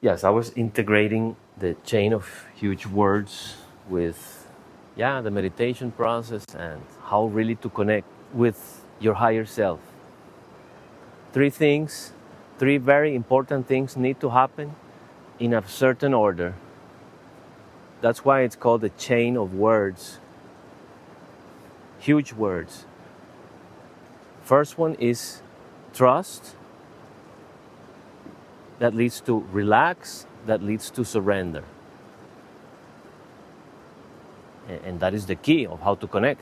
Yes, I was integrating the chain of huge words with, yeah, the meditation process and how really to connect with your higher self. Three things, three very important things need to happen in a certain order. That's why it's called the chain of words, huge words. First one is trust, that leads to relax, that leads to surrender. And that is the key of how to connect.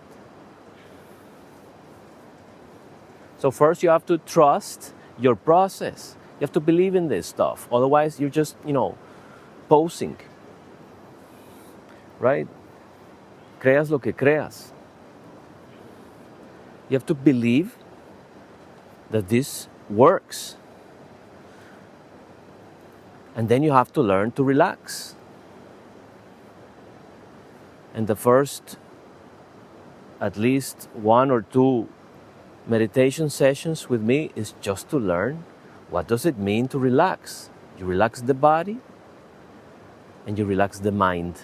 So first you have to trust your process. You have to believe in this stuff. Otherwise you're just, posing. Right? Creas lo que creas. You have to believe that this works. And then you have to learn to relax. And the first at least 1 or 2 meditation sessions with me is just to learn what does it mean to relax. You relax the body and you relax the mind,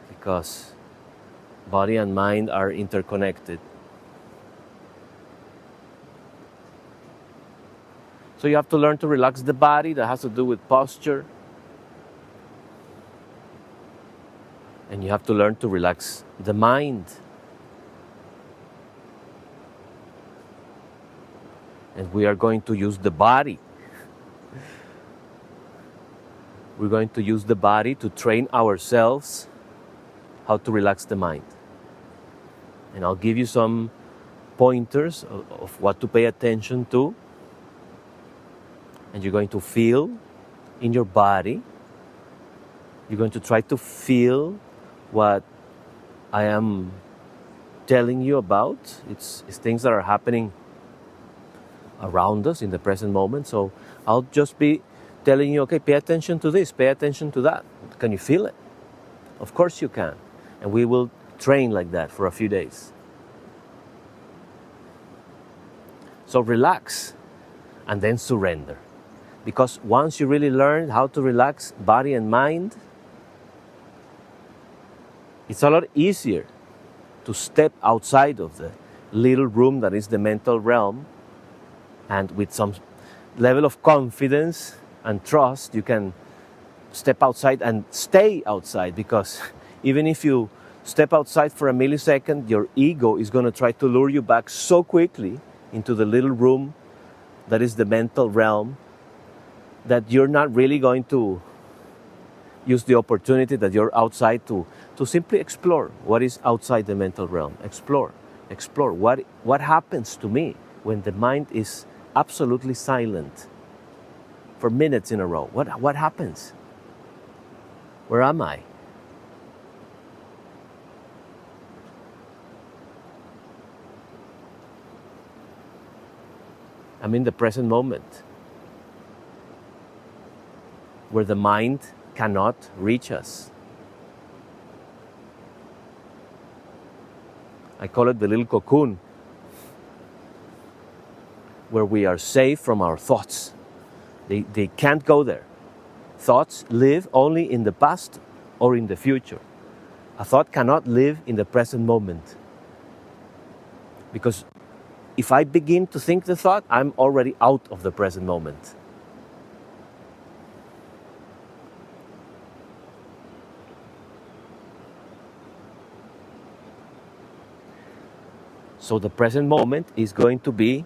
because body and mind are interconnected. So you have to learn to relax the body. That has to do with posture. And you have to learn to relax the mind. And we are going to use the body. We're going to use the body to train ourselves how to relax the mind. And I'll give you some pointers of what to pay attention to. And you're going to feel in your body. You're going to try to feel what I am telling you about. It's things that are happening around us in the present moment. So I'll just be telling you, okay, pay attention to this, pay attention to that. Can you feel it? Of course you can. And we will train like that for a few days. So relax and then surrender. Because once you really learn how to relax body and mind, it's a lot easier to step outside of the little room that is the mental realm, and with some level of confidence and trust, you can step outside and stay outside, because even if you step outside for a millisecond, your ego is going to try to lure you back so quickly into the little room that is the mental realm that you're not really going to use the opportunity that you're outside to simply explore what is outside the mental realm. Explore what happens to me when the mind is absolutely silent for minutes in a row. What happens? Where am I? I'm in the present moment, where the mind cannot reach us. I call it the little cocoon, where we are safe from our thoughts. They can't go there. Thoughts live only in the past or in the future. A thought cannot live in the present moment. Because if I begin to think the thought, I'm already out of the present moment. So the present moment is going to be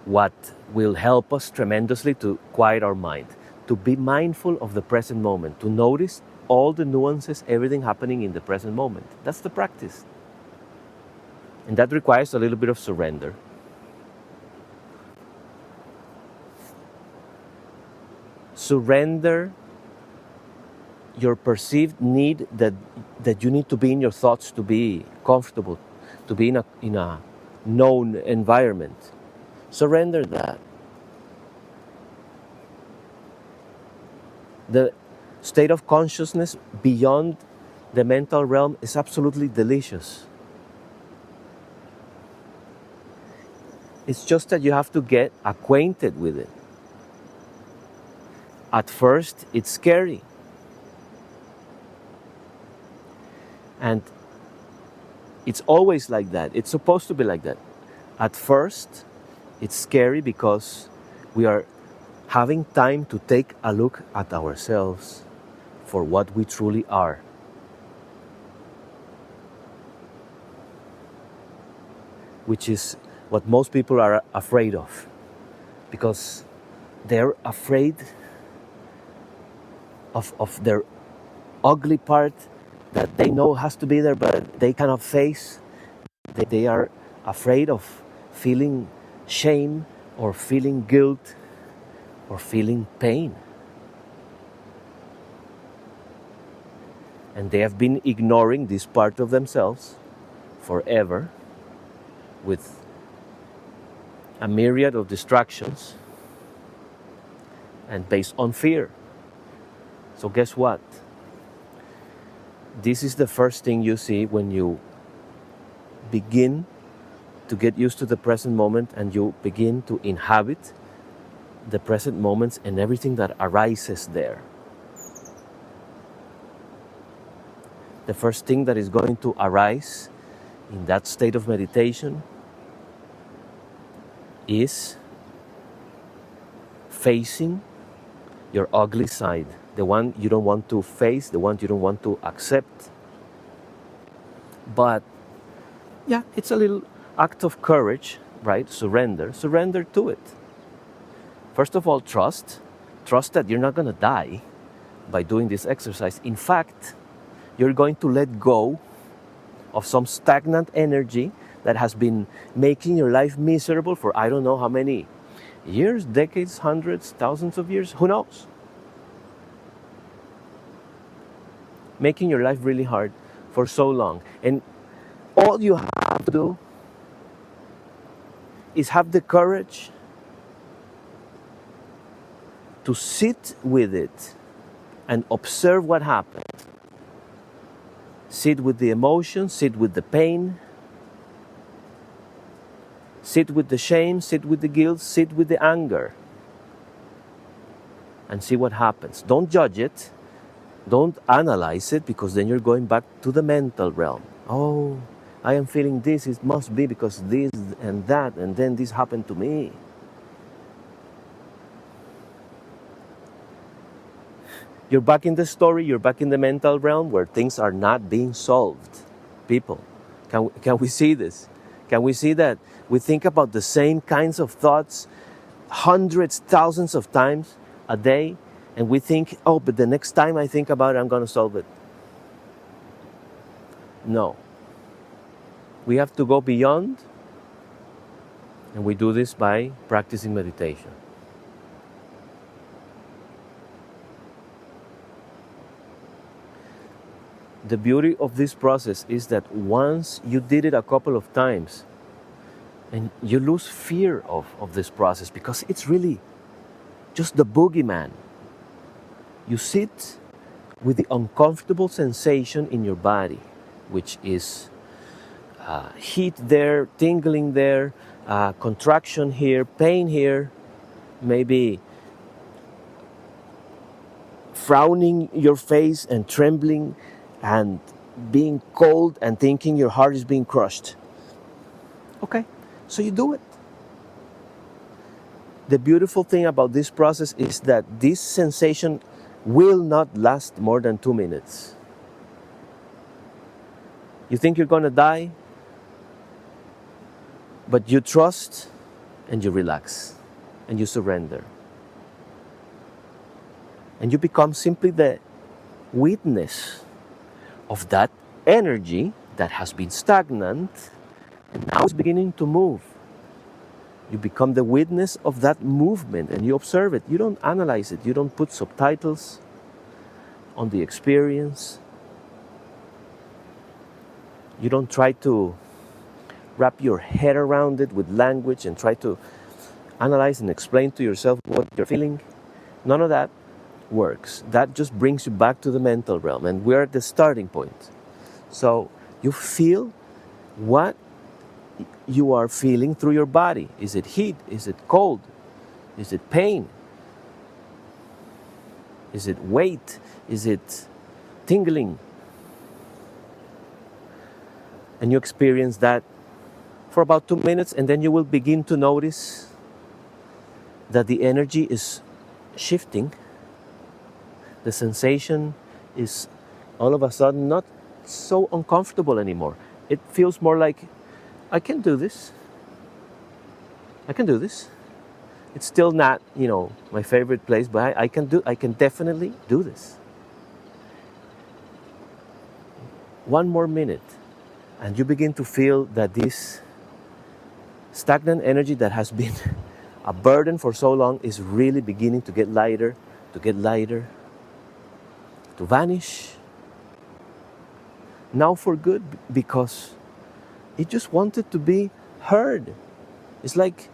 what will help us tremendously to quiet our mind, to be mindful of the present moment, to notice all the nuances, everything happening in the present moment. That's the practice. And that requires a little bit of surrender. Surrender your perceived need that you need to be in your thoughts to be comfortable, to be in a known environment. Surrender that. The state of consciousness beyond the mental realm is absolutely delicious. It's just that you have to get acquainted with it. At first, it's scary. And it's always like that. It's supposed to be like that. At first, it's scary because we are having time to take a look at ourselves for what we truly are. Which is what most people are afraid of. Because they're afraid of their ugly part that they know has to be there, but they cannot face. They are afraid of feeling shame or feeling guilt or feeling pain. And they have been ignoring this part of themselves forever with a myriad of distractions and based on fear. So guess what? This is the first thing you see when you begin to get used to the present moment and you begin to inhabit the present moments and everything that arises there. The first thing that is going to arise in that state of meditation is facing your ugly side, the one you don't want to face, the one you don't want to accept. But yeah, it's a little act of courage, right? Surrender to it. First of all, trust that you're not going to die by doing this exercise. In fact, you're going to let go of some stagnant energy that has been making your life miserable for I don't know how many years, decades, hundreds, thousands of years, who knows? Making your life really hard for so long. And all you have to do is have the courage to sit with it and observe what happens. Sit with the emotion, sit with the pain, sit with the shame, sit with the guilt, sit with the anger, and see what happens. Don't judge it. Don't analyze it, because then you're going back to the mental realm. Oh, I am feeling this. It must be because this and that, and then this happened to me. You're back in the story, you're back in the mental realm where things are not being solved. People, can we see this? Can we see that we think about the same kinds of thoughts hundreds, thousands of times a day, and we think, oh, but the next time I think about it, I'm going to solve it. No. We have to go beyond, and we do this by practicing meditation. The beauty of this process is that once you did it a couple of times, and you lose fear of this process, because it's really just the boogeyman. You sit with the uncomfortable sensation in your body, which is heat there, tingling there, contraction here, pain here, maybe frowning your face and trembling and being cold and thinking your heart is being crushed. Okay, so you do it. The beautiful thing about this process is that this sensation will not last more than 2 minutes. You think you're going to die, but you trust and you relax and you surrender. And you become simply the witness of that energy that has been stagnant and now is beginning to move. You become the witness of that movement and you observe it. You don't analyze it. You don't put subtitles on the experience. You don't try to wrap your head around it with language and try to analyze and explain to yourself what you're feeling. None of that works. That just brings you back to the mental realm, and we're at the starting point. So you feel what you are feeling through your body. Is it heat? Is it cold? Is it pain? Is it weight? Is it tingling? And you experience that for about 2 minutes, and then you will begin to notice that the energy is shifting. The sensation is all of a sudden not so uncomfortable anymore. It feels more like, I can do this. I can do this. It's still not, my favorite place, but I can definitely do this. 1 more minute, and you begin to feel that this stagnant energy that has been a burden for so long is really beginning to get lighter, to vanish. Now for good, because it just wanted to be heard. It's like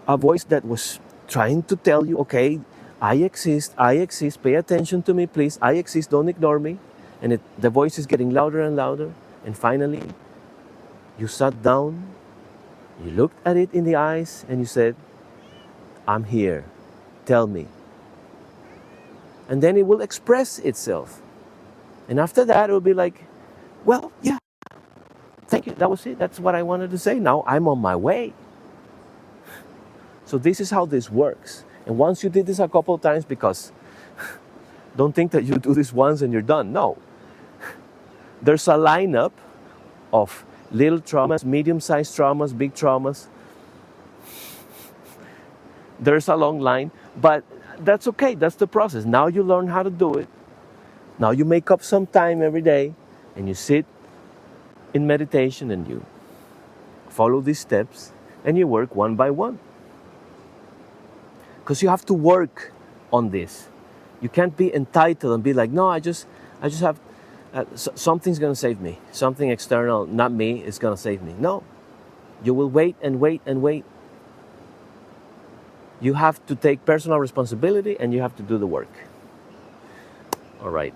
a voice that was trying to tell you, okay, I exist, pay attention to me, please, I exist, don't ignore me. And the voice is getting louder and louder. And finally, you sat down, you looked at it in the eyes, and you said, I'm here, tell me. And then it will express itself. And after that, it will be like, well, yeah, thank you, that was it, that's what I wanted to say. Now I'm on my way. So this is how this works. And once you did this a couple of times, because don't think that you do this once and you're done. No. There's a lineup of little traumas, medium-sized traumas, big traumas. There's a long line, but that's okay. That's the process. Now you learn how to do it. Now you make up some time every day and you sit in meditation and you follow these steps and you work one by one. Because you have to work on this. You can't be entitled and be like, no, I just have, something's going to save me. Something external, not me, is going to save me. No. You will wait and wait and wait. You have to take personal responsibility and you have to do the work. All right.